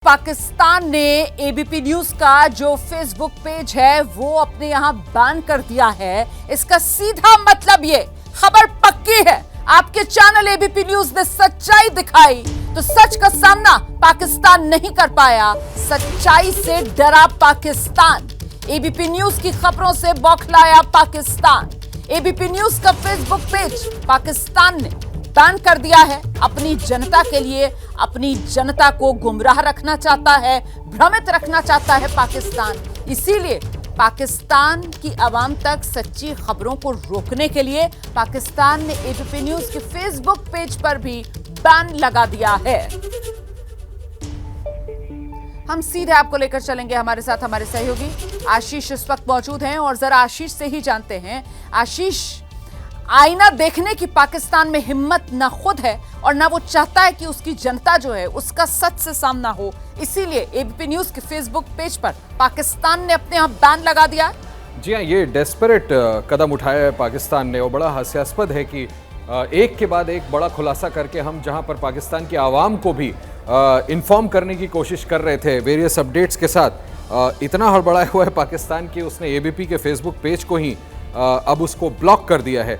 पाकिस्तान ने ABP news का जो फेसबुक पेज है वो अपने यहां बैन कर दिया है। इसका सीधा मतलब ये खबर पक्की है। आपके चैनल एबीपी न्यूज ने सच्चाई दिखाई तो सच का सामना पाकिस्तान नहीं कर पाया। सच्चाई से डरा पाकिस्तान, एबीपी न्यूज की खबरों से बौखलाया पाकिस्तान। एबीपी न्यूज का फेसबुक पेज पाकिस्तान ने बैन कर दिया है। अपनी जनता के लिए अपनी जनता को गुमराह रखना चाहता है, भ्रमित रखना चाहता है पाकिस्तान। इसीलिए पाकिस्तान की आवाम तक सच्ची खबरों को रोकने के लिए पाकिस्तान ने एबीपी न्यूज के फेसबुक पेज पर भी बैन लगा दिया है। हम सीधे आपको लेकर चलेंगे, हमारे साथ हमारे सहयोगी आशीष इस वक्त मौजूद हैं और जरा आशीष से ही जानते हैं। आशीष, आईना देखने की पाकिस्तान में हिम्मत ना खुद है और ना वो चाहता है कि उसकी जनता जो है उसका सच से सामना हो, इसीलिए एबीपी न्यूज के फेसबुक पेज पर पाकिस्तान ने अपने यहाँ बैन लगा दिया। जी हाँ, ये डेस्परेट कदम उठाया है पाकिस्तान ने और बड़ा हास्यास्पद है कि एक के बाद एक बड़ा खुलासा करके हम जहां पर पाकिस्तान की आवाम को भी इन्फॉर्म करने की कोशिश कर रहे थे वेरियस अपडेट्स के साथ, इतना हड़बड़ाया हुआ है पाकिस्तान की उसने एबीपी के फेसबुक पेज को ही अब उसको ब्लॉक कर दिया है।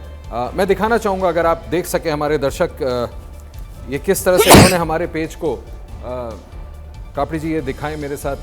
मैं दिखाना चाहूँगा, अगर आप देख सके हमारे दर्शक, ये किस तरह से उन्होंने हमारे पेज को, कापड़ी जी ये दिखाएं मेरे साथ,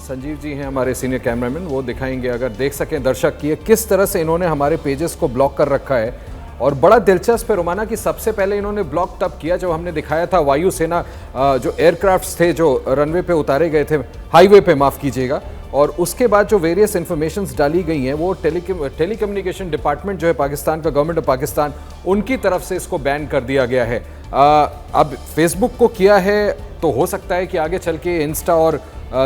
संजीव जी हैं हमारे सीनियर कैमरामैन, वो दिखाएंगे अगर देख सकें दर्शक कि ये किस तरह से इन्होंने हमारे पेजेस को ब्लॉक कर रखा है। और बड़ा दिलचस्प है रोमाना कि सबसे पहले इन्होंने ब्लॉक तब किया जब हमने दिखाया था वायुसेना जो एयरक्राफ्ट्स थे जो रनवे पे उतारे गए थे, हाईवे पे माफ़ कीजिएगा, और उसके बाद जो वेरियस इन्फॉर्मेशंस डाली गई हैं वो टेलीकम्युनिकेशन डिपार्टमेंट जो है पाकिस्तान का, गवर्नमेंट ऑफ पाकिस्तान, उनकी तरफ से इसको बैन कर दिया गया है। अब फेसबुक को किया है तो हो सकता है कि आगे चल के इंस्टा और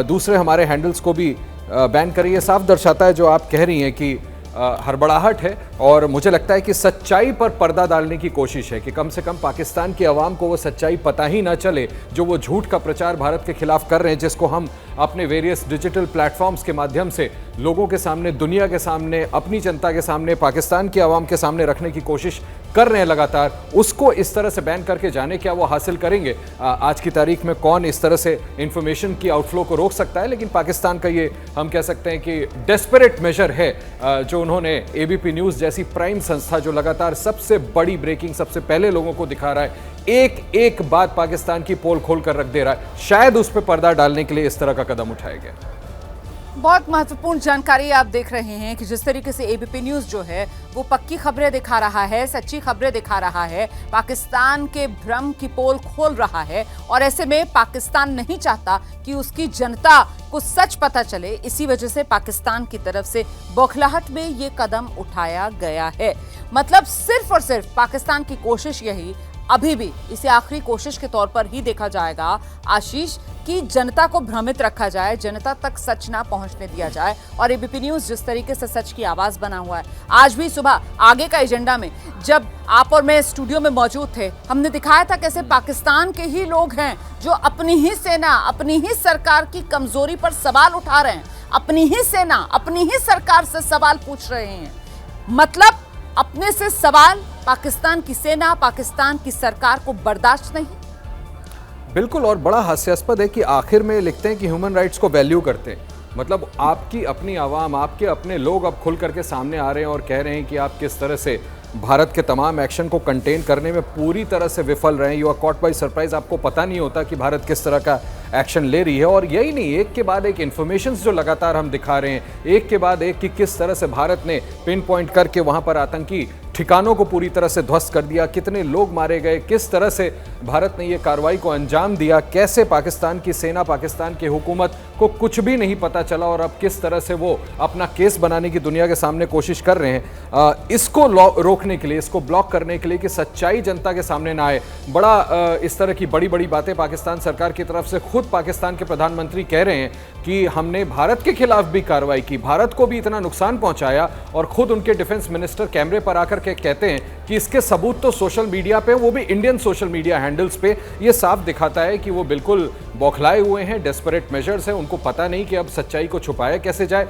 दूसरे हमारे हैंडल्स को भी बैन करें। ये साफ दर्शाता है जो आप कह रही हैं कि हड़बड़ाहट है और मुझे लगता है कि सच्चाई पर पर्दा डालने की कोशिश है कि कम से कम पाकिस्तान की आवाम को वो सच्चाई पता ही ना चले जो वो झूठ का प्रचार भारत के खिलाफ कर रहे हैं, जिसको हम अपने वेरियस डिजिटल प्लेटफॉर्म्स के माध्यम से लोगों के सामने, दुनिया के सामने, अपनी जनता के सामने, पाकिस्तान की आवाम के सामने रखने की कोशिश कर रहे हैं लगातार। उसको इस तरह से बैन करके जाने क्या वो हासिल करेंगे? आज की तारीख में कौन इस तरह से इंफॉर्मेशन की आउटफ्लो को रोक सकता है? लेकिन पाकिस्तान का ये हम कह सकते हैं कि डेस्परेट मेजर है जो उन्होंने एबीपी न्यूज़ जैसी प्राइम संस्था जो लगातार सबसे बड़ी ब्रेकिंग सबसे पहले लोगों को दिखा रहा है, एक एक बात पाकिस्तान की पोल खोल कर रख दे रहा है, शायद उस पर पर्दा डालने के लिए इस तरह का कदम उठाया गया। बहुत महत्वपूर्ण जानकारी आप देख रहे हैं कि जिस तरीके से एबीपी न्यूज जो है वो पक्की खबरें दिखा रहा है, सच्ची खबरें दिखा रहा है, पाकिस्तान के भ्रम की पोल खोल रहा है और ऐसे में पाकिस्तान नहीं चाहता कि उसकी जनता को सच पता चले। इसी वजह से पाकिस्तान की तरफ से बौखलाहट में ये कदम उठाया गया है। मतलब सिर्फ और सिर्फ पाकिस्तान की कोशिश यही, अभी भी इसे आखिरी कोशिश के तौर पर ही देखा जाएगा आशीष, कि जनता को भ्रमित रखा जाए, जनता तक सच ना पहुंचने दिया जाए। और एबीपी न्यूज जिस तरीके से सच की आवाज बना हुआ है, आज भी सुबह आगे का एजेंडा में जब आप और मैं स्टूडियो में मौजूद थे, हमने दिखाया था कैसे पाकिस्तान के ही लोग हैं जो अपनी ही सेना, अपनी ही सरकार की कमजोरी पर सवाल उठा रहे हैं, अपनी ही सेना, अपनी ही सरकार से सवाल पूछ रहे हैं। मतलब अपने से सवाल पाकिस्तान की सेना, पाकिस्तान की सरकार को बर्दाश्त नहीं। बिल्कुल, और बड़ा हास्यास्पद है कि आखिर में लिखते हैं कि ह्यूमन राइट्स को वैल्यू करते हैं। मतलब आपकी अपनी आवाम, आपके अपने लोग अब खुल करके सामने आ रहे हैं और कह रहे हैं कि आप किस तरह से भारत के तमाम एक्शन को कंटेन करने में पूरी तरह से विफल रहे हैं। You are caught by surprise, आपको पता नहीं होता कि भारत किस तरह का एक्शन ले रही है। और यही नहीं, एक के बाद एक इन्फॉर्मेशंस जो लगातार हम दिखा रहे हैं, एक के बाद एक, कि किस तरह से भारत ने पिन पॉइंट करके वहाँ पर आतंकी ठिकानों को पूरी तरह से ध्वस्त कर दिया, कितने लोग मारे गए, किस तरह से भारत ने ये कार्रवाई को अंजाम दिया, कैसे पाकिस्तान की सेना, पाकिस्तान की हुकूमत को कुछ भी नहीं पता चला और अब किस तरह से वो अपना केस बनाने की दुनिया के सामने कोशिश कर रहे हैं। इसको रोकने के लिए, इसको ब्लॉक करने के लिए कि सच्चाई जनता के सामने ना आए, बड़ा इस तरह की बड़ी बड़ी बातें पाकिस्तान सरकार की तरफ से, खुद पाकिस्तान के प्रधानमंत्री कह रहे हैं कि हमने भारत के खिलाफ भी कार्रवाई की, भारत को भी इतना नुकसान पहुंचाया, और खुद उनके डिफेंस मिनिस्टर कैमरे पर आकर के कहते हैं कि इसके सबूत तो सोशल मीडिया पे, वो भी इंडियन सोशल मीडिया हैंडल्स पे। ये साफ दिखाता है कि वो बिल्कुल बौखलाए हुए हैं, डेस्परेट मेजर्स हैं, उनको पता नहीं कि अब सच्चाई को छुपाया कैसे जाए।